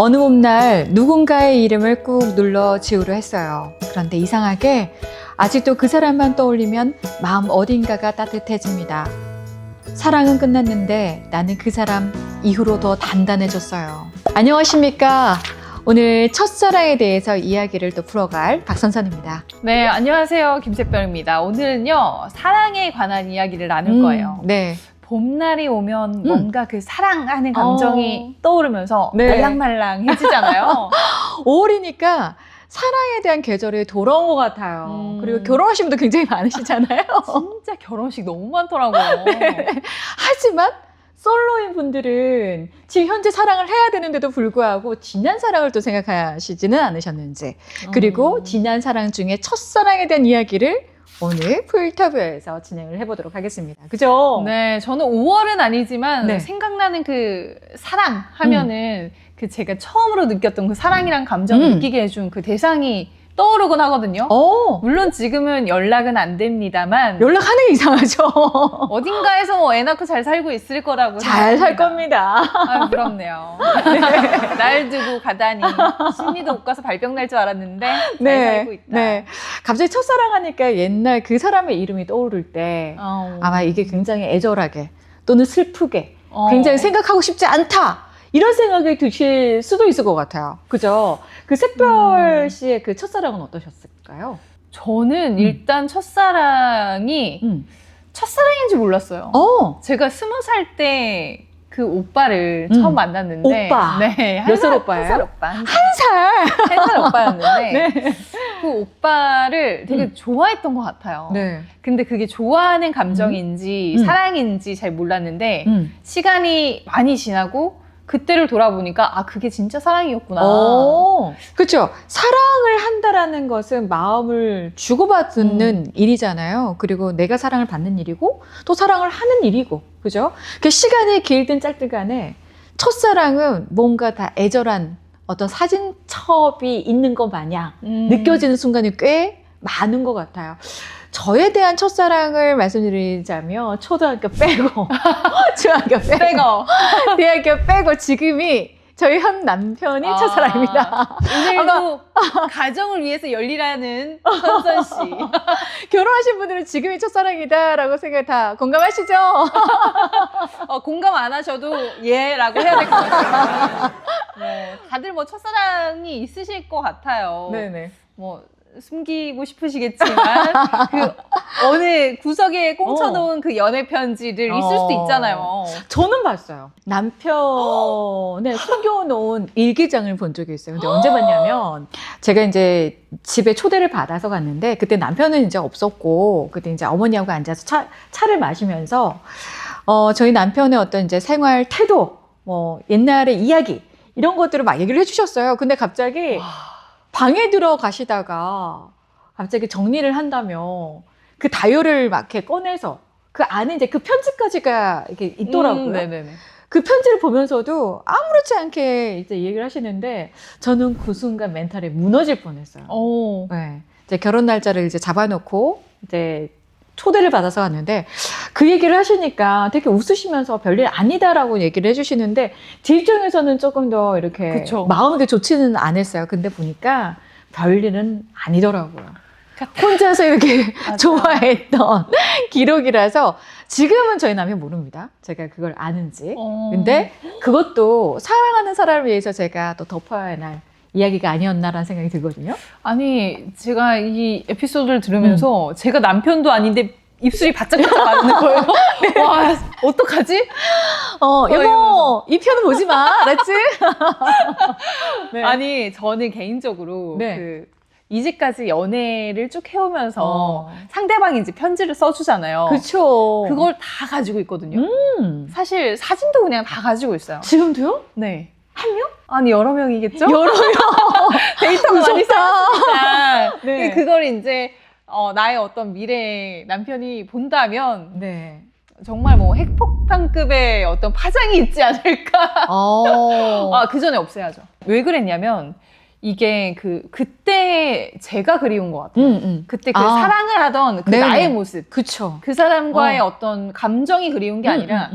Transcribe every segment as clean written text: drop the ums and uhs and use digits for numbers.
어느 봄날 누군가의 이름을 꾹 눌러 지우려 했어요. 그런데 이상하게 아직도 그 사람만 떠올리면 마음 어딘가가 따뜻해집니다. 사랑은 끝났는데 나는 그 사람 이후로 더 단단해졌어요. 안녕하십니까? 오늘 첫사랑에 대해서 이야기를 또 풀어갈 박선선입니다. 네, 안녕하세요. 김세별입니다. 오늘은요, 사랑에 관한 이야기를 나눌 거예요. 네. 봄날이 오면 뭔가 그 사랑하는 감정이 떠오르면서 네. 말랑말랑해지잖아요. 5월이니까 사랑에 대한 계절이 돌아온 것 같아요. 그리고 결혼하신 분도 굉장히 많으시잖아요. 진짜 결혼식 너무 많더라고요. 네. 하지만 솔로인 분들은 지금 현재 사랑을 해야 되는데도 불구하고 지난 사랑을 또 생각하시지는 않으셨는지, 그리고 지난 사랑 중에 첫사랑에 대한 이야기를 오늘 풀터뷰에서 진행을 해보도록 하겠습니다. 그죠? 네, 저는 5월은 아니지만 네. 생각나는 그 사랑 하면은 그 제가 처음으로 느꼈던 그 사랑이란 감정을 느끼게 해준 그 대상이 떠오르곤 하거든요. 물론 지금은 연락은 안 됩니다만 연락하는 게 이상하죠. 어딘가에서 뭐 애 낳고 잘 살고 있을 거라고 잘 살 생각합니다. 겁니다. 아, 부럽네요. 날 두고 가다니 심리도 못 가서 발병 날 줄 알았는데 잘 살고 있다. 네. 갑자기 첫사랑 하니까 옛날 그 사람의 이름이 떠오를 때 아마 이게 굉장히 애절하게 또는 슬프게 굉장히 생각하고 싶지 않다. 이런 생각이 드실 수도 있을 것 같아요. 그죠? 그 샛별 씨의 그 첫사랑은 어떠셨을까요? 저는 일단 첫사랑이 첫사랑인지 몰랐어요. 제가 20살 때 그 오빠를 처음 만났는데 오빠? 네, 몇 살 오빠예요? 한 살 오빠. 한 살! 한 살 오빠였는데 네. 그 오빠를 되게 좋아했던 것 같아요. 네. 근데 그게 좋아하는 감정인지 사랑인지 잘 몰랐는데 시간이 많이 지나고 그때를 돌아보니까 아 그게 진짜 사랑이었구나. 그렇죠. 사랑을 한다라는 것은 마음을 주고받는 일이잖아요. 그리고 내가 사랑을 받는 일이고 또 사랑을 하는 일이고, 그죠? 그 시간이 길든 짧든 간에 첫사랑은 뭔가 다 애절한 어떤 사진첩이 있는 것 마냥 느껴지는 순간이 꽤 많은 것 같아요. 저에 대한 첫사랑을 말씀드리자면 초등학교 빼고 중학교 빼고 대학교 빼고 지금이 저희 현 남편이 첫사랑입니다. 오늘도 가정을 위해서 열리라는 선선 씨. 결혼하신 분들은 지금이 첫사랑이다라고 생각 다 공감하시죠? 공감 안 하셔도 예라고 해야 될 것 같아요. 네, 다들 뭐 첫사랑이 있으실 것 같아요. 네네. 뭐 숨기고 싶으시겠지만 그 어느 구석에 꽁쳐놓은 그 연애 편지를 있을 수도 있잖아요. 저는 봤어요. 남편의 숨겨놓은 일기장을 본 적이 있어요. 근데 언제 봤냐면 제가 이제 집에 초대를 받아서 갔는데 그때 남편은 이제 없었고 그때 이제 어머니하고 앉아서 차를 마시면서 저희 남편의 어떤 이제 생활 태도, 뭐 옛날의 이야기 이런 것들을 막 얘기를 해주셨어요. 근데 갑자기 방에 들어가시다가 갑자기 정리를 한다며 그 다이어리를 막 이렇게 꺼내서 그 안에 이제 그 편지까지가 이렇게 있더라고요. 네네네. 그 편지를 보면서도 아무렇지 않게 이제 얘기를 하시는데 저는 그 순간 멘탈이 무너질 뻔했어요. 네. 이제 결혼 날짜를 이제 잡아놓고 이제 초대를 받아서 갔는데 그 얘기를 하시니까 되게 웃으시면서 별일 아니다라고 얘기를 해주시는데 제 입장에서는 조금 더 이렇게 그쵸. 마음이 좋지는 않았어요. 근데 보니까 별일은 아니더라고요. 혼자서 이렇게 좋아했던 기록이라서 지금은 저희 남편 모릅니다. 제가 그걸 아는지. 근데 그것도 사랑하는 사람을 위해서 제가 또 덮어야 할 이야기가 아니었나라는 생각이 들거든요. 아니, 제가 이 에피소드를 들으면서 제가 남편도 아닌데 입술이 바짝바짝 마르는 거예요. 네. 와, 어떡하지? 여보, 이 편은 보지 마. 알았지? 네. 아니, 저는 개인적으로 이제까지 연애를 쭉 해오면서 상대방이 이제 편지를 써주잖아요. 그렇죠. 그걸 다 가지고 있거든요. 사실 사진도 그냥 다 가지고 있어요. 지금도요? 네. 한 명? 아니 여러 명이겠죠? 여러 명. 데이터가 많이 쌓였으니까. 네. 그걸 이제 나의 어떤 미래 남편이 본다면 정말 뭐 핵폭탄급의 어떤 파장이 있지 않을까. 그 전에 없애야죠. 왜 그랬냐면 이게 그때 제가 그리운 것 같아요. 그때 그 사랑을 하던 그 나의 모습. 그쵸. 그 사람과의 어떤 감정이 그리운 게 아니라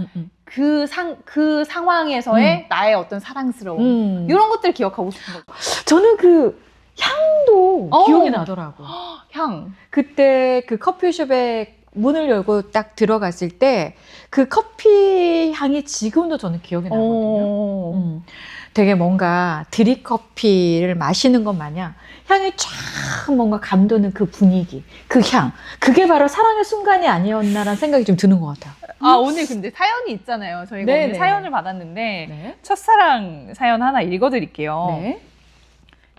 그 상황에서의 나의 어떤 사랑스러움. 이런 것들 기억하고 싶은 거죠. 저는 그 향도 기억이 나더라고. 향. 그때 그 커피숍에 문을 열고 딱 들어갔을 때 그 커피 향이 지금도 저는 기억이 나거든요. 되게 뭔가 드립커피를 마시는 것 마냥 향이 쫙 뭔가 감도는 그 분위기, 그 향. 그게 바로 사랑의 순간이 아니었나라는 생각이 좀 드는 것 같아요. 오늘 근데 사연이 있잖아요. 저희가 네네. 오늘 사연을 받았는데 네. 첫사랑 사연 하나 읽어드릴게요. 네.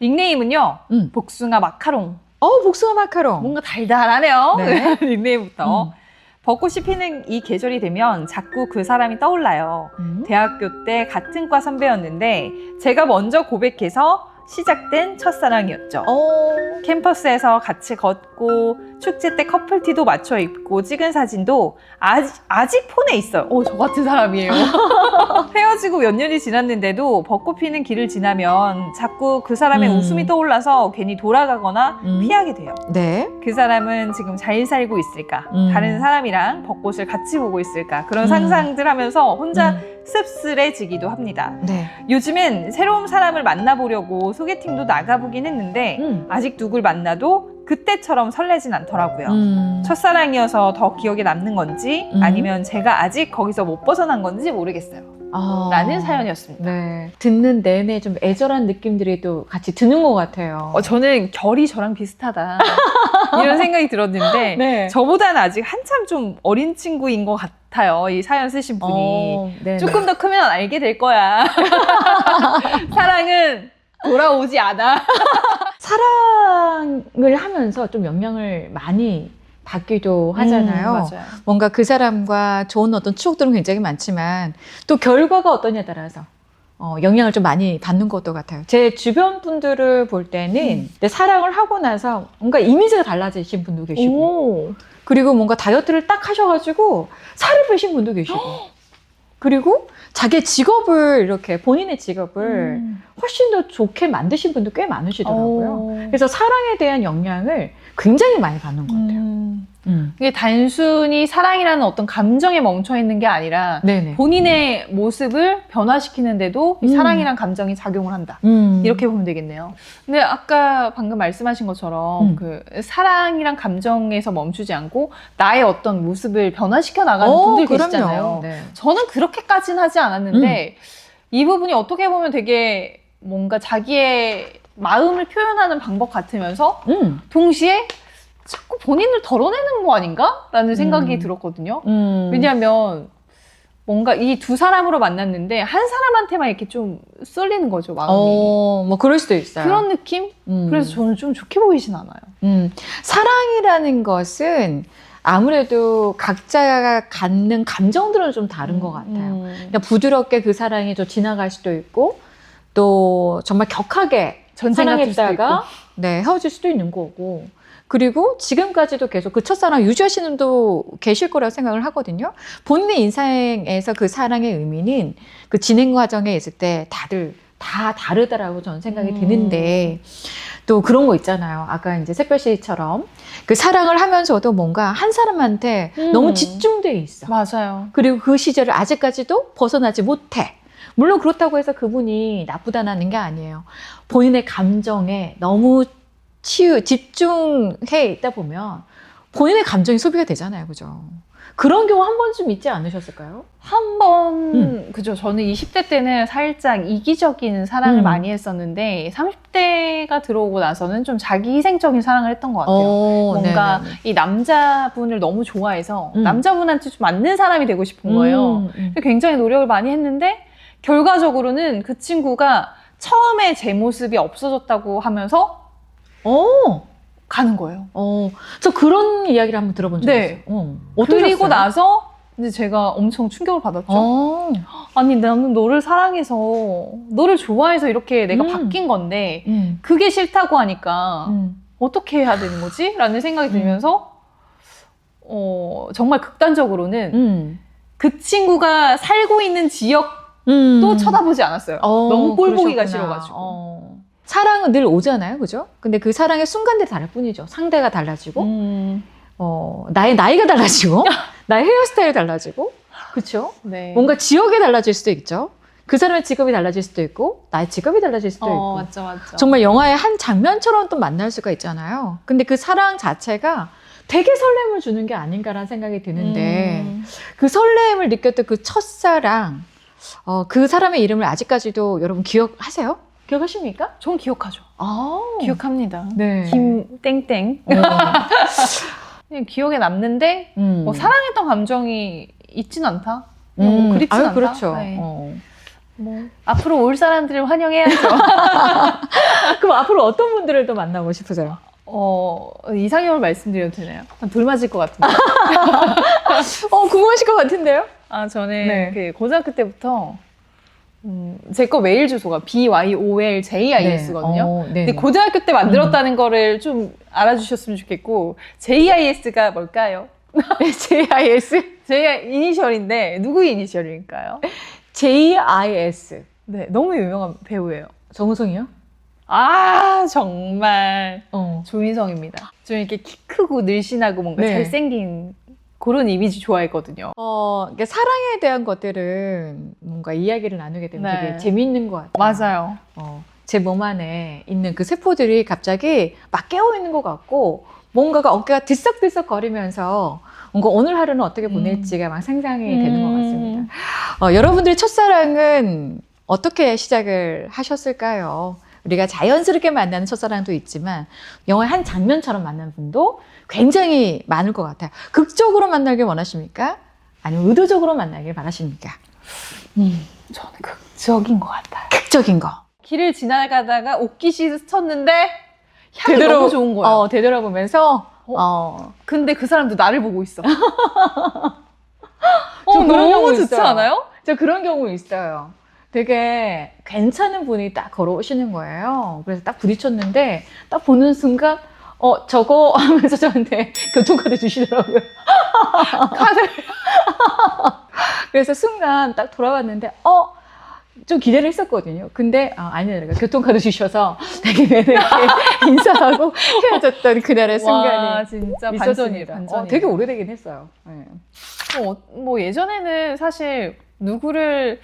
닉네임은요. 복숭아 마카롱. 복숭아 마카롱. 뭔가 달달하네요. 네. 닉네임부터. 벚꽃이 피는 이 계절이 되면 자꾸 그 사람이 떠올라요. 대학교 때 같은 과 선배였는데 제가 먼저 고백해서 시작된 첫사랑이었죠. 캠퍼스에서 같이 걷고 축제 때 커플티도 맞춰 입고 찍은 사진도 아직 폰에 있어요. 저 같은 사람이에요. 헤어지고 몇 년이 지났는데도 벚꽃 피는 길을 지나면 자꾸 그 사람의 웃음이 떠올라서 괜히 돌아가거나 피하게 돼요. 네. 그 사람은 지금 잘 살고 있을까? 다른 사람이랑 벚꽃을 같이 보고 있을까? 그런 상상들 하면서 혼자 씁쓸해지기도 합니다. 네. 요즘엔 새로운 사람을 만나보려고 소개팅도 나가보긴 했는데 아직 누굴 만나도 그때처럼 설레진 않더라고요. 첫사랑이어서 더 기억에 남는 건지 아니면 제가 아직 거기서 못 벗어난 건지 모르겠어요. 라는 사연이었습니다. 네. 듣는 내내 좀 애절한 느낌들이 또 같이 드는 것 같아요. 저는 결이 저랑 비슷하다 이런 생각이 들었는데 네. 저보다는 아직 한참 좀 어린 친구인 것 같아요. 이 사연 쓰신 분이. 조금 더 크면 알게 될 거야. 사랑은 돌아오지 않아. 사랑을 하면서 좀 영향을 많이 받기도 하잖아요. 맞아요. 뭔가 그 사람과 좋은 어떤 추억들은 굉장히 많지만 또 결과가 어떠냐에 따라서 영향을 좀 많이 받는 것도 같아요. 제 주변 분들을 볼 때는 사랑을 하고 나서 뭔가 이미지가 달라지신 분도 계시고 그리고 뭔가 다이어트를 딱 하셔가지고 살을 빼신 분도 계시고 그리고 자기 직업을 이렇게 본인의 직업을 훨씬 더 좋게 만드신 분도 꽤 많으시더라고요. 그래서 사랑에 대한 영향을 굉장히 많이 받는 것 같아요. 이게 단순히 사랑이라는 어떤 감정에 멈춰 있는 게 아니라 네네. 본인의 모습을 변화시키는데도 이 사랑이란 감정이 작용을 한다. 이렇게 보면 되겠네요. 근데 아까 방금 말씀하신 것처럼 그 사랑이란 감정에서 멈추지 않고 나의 어떤 모습을 변화시켜 나가는 분들 계시잖아요. 네. 저는 그렇게까지는 하지 않았는데 이 부분이 어떻게 보면 되게 뭔가 자기의 마음을 표현하는 방법 같으면서 동시에 자꾸 본인을 덜어내는 거 아닌가? 라는 생각이 들었거든요. 왜냐하면 뭔가 이 두 사람으로 만났는데 한 사람한테만 이렇게 좀 쏠리는 거죠, 마음이. 뭐 그럴 수도 있어요. 그런 느낌? 그래서 저는 좀 좋게 보이진 않아요. 사랑이라는 것은 아무래도 각자가 갖는 감정들은 좀 다른 것 같아요. 그러니까 부드럽게 그 사랑이 좀 지나갈 수도 있고 또 정말 격하게 사랑했다가 헤어질 수도 있는 거고 그리고 지금까지도 계속 그 첫사랑 유지하시는 분도 계실 거라고 생각을 하거든요. 본인의 인생에서 그 사랑의 의미는 그 진행 과정에 있을 때 다들 다 다르다라고 저는 생각이 드는데 또 그런 거 있잖아요. 아까 이제 샛별 씨처럼 그 사랑을 하면서도 뭔가 한 사람한테 너무 집중돼 있어. 맞아요. 그리고 그 시절을 아직까지도 벗어나지 못해. 물론 그렇다고 해서 그분이 나쁘다는 게 아니에요. 본인의 감정에 너무 집중해 있다 보면 본인의 감정이 소비가 되잖아요. 그죠? 그런 경우 한 번쯤 있지 않으셨을까요? 한 번, 그죠. 저는 20대 때는 살짝 이기적인 사랑을 많이 했었는데 30대가 들어오고 나서는 좀 자기 희생적인 사랑을 했던 것 같아요. 뭔가 네네네. 이 남자분을 너무 좋아해서 남자분한테 좀 맞는 사람이 되고 싶은 거예요. 굉장히 노력을 많이 했는데 결과적으로는 그 친구가 처음에 제 모습이 없어졌다고 하면서 가는 거예요. 저 그런 이야기를 한번 들어본 적이 있어요. 그리고 나서 이제 제가 엄청 충격을 받았죠. 아니 나는 너를 사랑해서 너를 좋아해서 이렇게 내가 바뀐 건데 그게 싫다고 하니까 어떻게 해야 되는 거지? 라는 생각이 들면서 정말 극단적으로는 그 친구가 살고 있는 지역도 쳐다보지 않았어요. 너무 꼴 보기가 싫어가지고. 사랑은 늘 오잖아요. 그죠? 근데 그 사랑의 순간들이 다를 뿐이죠. 상대가 달라지고, 나의 나이가 달라지고, 나의 헤어스타일이 달라지고, 그렇죠? 네. 뭔가 지역이 달라질 수도 있죠. 그 사람의 직업이 달라질 수도 있고 나의 직업이 달라질 수도 있고 맞죠, 맞죠. 정말 영화의 한 장면처럼 또 만날 수가 있잖아요. 근데 그 사랑 자체가 되게 설렘을 주는 게 아닌가라는 생각이 드는데 그 설렘을 느꼈던 그 첫사랑 그 사람의 이름을 아직까지도 여러분 기억하세요? 기억하십니까? 전 기억하죠. 아, 기억합니다. 네. 김땡땡. 그냥 기억에 남는데 뭐 사랑했던 감정이 있진 않다. 뭐 그립진 않다. 그렇죠. 네. 뭐 앞으로 올 사람들을 환영해야죠. 그럼 앞으로 어떤 분들을 또 만나고 싶으세요? 이상형을 말씀드려도 되나요? 돌 맞을 것 같은데. 궁금하실 것 같은데요? 저는 네. 그 고등학교 때부터 제 거 메일 주소가 BYOLJIS거든요. 근데 고등학교 때 만들었다는 거를 좀 알아주셨으면 좋겠고 JIS가 뭘까요? JIS? 이니셜인데 누구 이니셜일까요? JIS. 네, 너무 유명한 배우예요. 정우성이요? 정말 조인성입니다. 좀 이렇게 키 크고 늘씬하고 뭔가 네. 잘생긴 그런 이미지 좋아했거든요. 그러니까 사랑에 대한 것들은 뭔가 이야기를 나누게 되면 네. 되게 재미있는 것 같아요. 맞아요. 제 몸 안에 있는 그 세포들이 갑자기 막 깨어있는 것 같고 뭔가가 어깨가 들썩들썩 거리면서 뭔가 오늘 하루는 어떻게 보낼지가 막 상상이 되는 것 같습니다. 여러분들의 첫사랑은 어떻게 시작을 하셨을까요? 우리가 자연스럽게 만나는 첫사랑도 있지만 영화의 한 장면처럼 만난 분도 굉장히 많을 것 같아요. 극적으로 만나길 원하십니까? 아니면 의도적으로 만나길 바라십니까? 저는 극적인 것 같아요. 극적인 거. 길을 지나가다가 옷깃이 스쳤는데 향이 너무 좋은 거예요. 되돌아보면서 근데 그 사람도 나를 보고 있어. 저 그런 경우 너무 좋지 있어요. 않아요? 저 그런 경우 있어요. 되게 괜찮은 분이 딱 걸어오시는 거예요. 그래서 딱 부딪혔는데 딱 보는 순간 저거 하면서 저한테 교통카드 주시더라고요. 카드. 그래서 순간 딱 돌아왔는데 좀 기대를 했었거든요. 근데 아니라 교통카드 주셔서 되게 매너있게 인사하고 헤어졌던 그날의 순간이 진짜 있었습니다. 반전이에요. 되게 오래되긴 했어요. 네. 뭐 예전에는 사실 누구를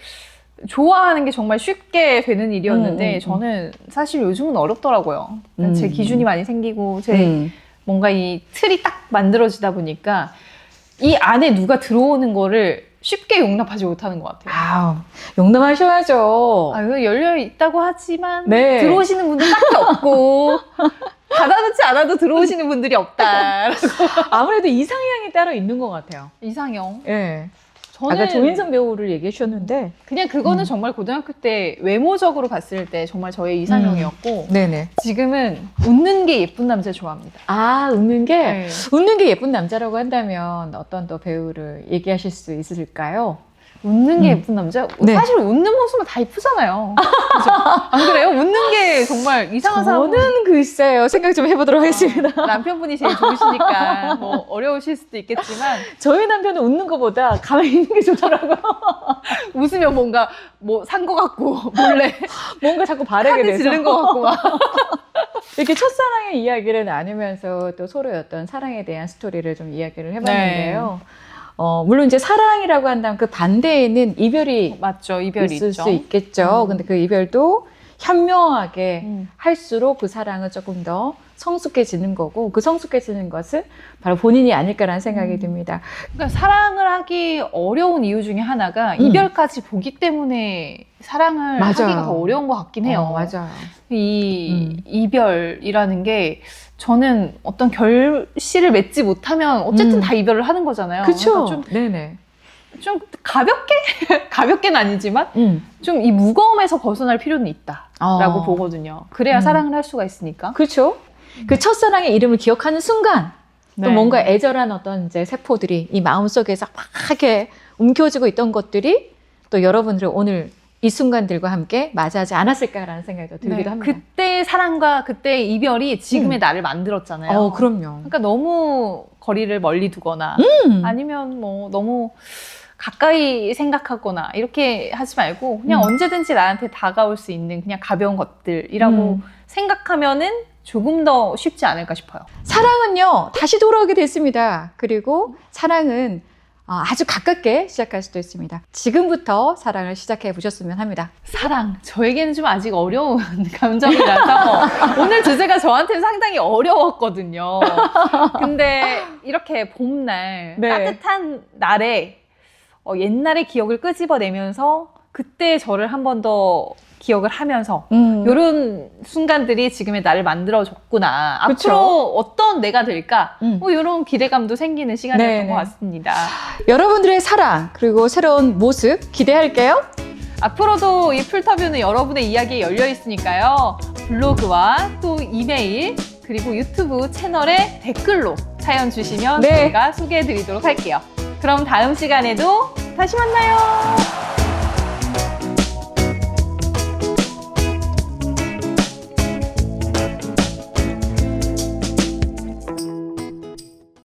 좋아하는 게 정말 쉽게 되는 일이었는데 저는 사실 요즘은 어렵더라고요. 제 기준이 많이 생기고 제 뭔가 이 틀이 딱 만들어지다 보니까 이 안에 누가 들어오는 거를 쉽게 용납하지 못하는 것 같아요. 용납하셔야죠. 열려 있다고 하지만 네. 들어오시는 분들 딱히 없고 닫아놓지 않아도 들어오시는 분들이 없다. 아무래도 이상향이 따로 있는 것 같아요. 이상형. 네. 저는 아까 조인성 배우를 얘기해 주셨는데 그냥 그거는 정말 고등학교 때 외모적으로 봤을 때 정말 저의 이상형이었고 네네. 지금은 웃는 게 예쁜 남자 좋아합니다. 웃는 게 네. 웃는 게 예쁜 남자라고 한다면 어떤 또 배우를 얘기하실 수 있을까요? 웃는 게 예쁜 남자? 네. 사실 웃는 모습은 다 예쁘잖아요. 그죠? 안 그래요? 웃는 게 정말 이상한 사람. 저는 글쎄요. 생각 좀 해보도록 하겠습니다. 남편분이 제일 좋으시니까 뭐 어려우실 수도 있겠지만 저희 남편은 웃는 것보다 가만히 있는 게 좋더라고요. 웃으면 뭔가 뭐 산 것 같고 몰래 뭔가 자꾸 바라게 카드 돼서 지른 것 같고 막. 이렇게 첫사랑의 이야기를 나누면서 또 서로의 어떤 사랑에 대한 스토리를 좀 이야기를 해봤는데요. 물론 이제 사랑이라고 한다면 그 반대에는 이별이 맞죠. 이별이 있을 있죠. 수 있겠죠. 근데 그 이별도 현명하게 할수록 그 사랑은 조금 더 성숙해지는 거고 그 성숙해지는 것은 바로 본인이 아닐까라는 생각이 듭니다. 그러니까 사랑을 하기 어려운 이유 중에 하나가 이별까지 보기 때문에 사랑을 맞아요. 하기가 더 어려운 것 같긴 해요. 맞아요. 이 이별이라는 게 저는 어떤 결실을 맺지 못하면 어쨌든 다 이별을 하는 거잖아요. 그렇죠. 그러니까 네네. 좀 가볍게 가볍게는 아니지만 좀 이 무거움에서 벗어날 필요는 있다라고 보거든요. 그래야 사랑을 할 수가 있으니까. 그렇죠. 그 첫사랑의 이름을 기억하는 순간 또 뭔가 애절한 어떤 이제 세포들이 이 마음속에서 막 이렇게 움켜쥐고 있던 것들이 또 여러분들 오늘 이 순간들과 함께 맞이하지 않았을까라는 생각이 들기도 합니다. 그때의 사랑과 그때의 이별이 지금의 나를 만들었잖아요. 그럼요. 그러니까 너무 거리를 멀리 두거나 아니면 뭐 너무 가까이 생각하거나 이렇게 하지 말고 그냥 언제든지 나한테 다가올 수 있는 그냥 가벼운 것들이라고 생각하면은 조금 더 쉽지 않을까 싶어요. 사랑은요 다시 돌아오게 됐습니다. 그리고 사랑은 아주 가깝게 시작할 수도 있습니다. 지금부터 사랑을 시작해 보셨으면 합니다. 사랑, 저에게는 좀 아직 어려운 감정이라서 오늘 주제가 저한테는 상당히 어려웠거든요. 근데 이렇게 봄날, 네. 따뜻한 날에 옛날의 기억을 끄집어내면서 그때 저를 한 번 더 기억을 하면서 이런 순간들이 지금의 나를 만들어줬구나. 그쵸? 앞으로 어떤 내가 될까? 이런 기대감도 생기는 시간이었던 네네. 것 같습니다. 여러분들의 사랑 그리고 새로운 모습 기대할게요. 앞으로도 이 풀터뷰는 여러분의 이야기에 열려 있으니까요. 블로그와 또 이메일 그리고 유튜브 채널에 댓글로 사연 주시면 네. 저희가 소개해 드리도록 할게요. 그럼 다음 시간에도 다시 만나요.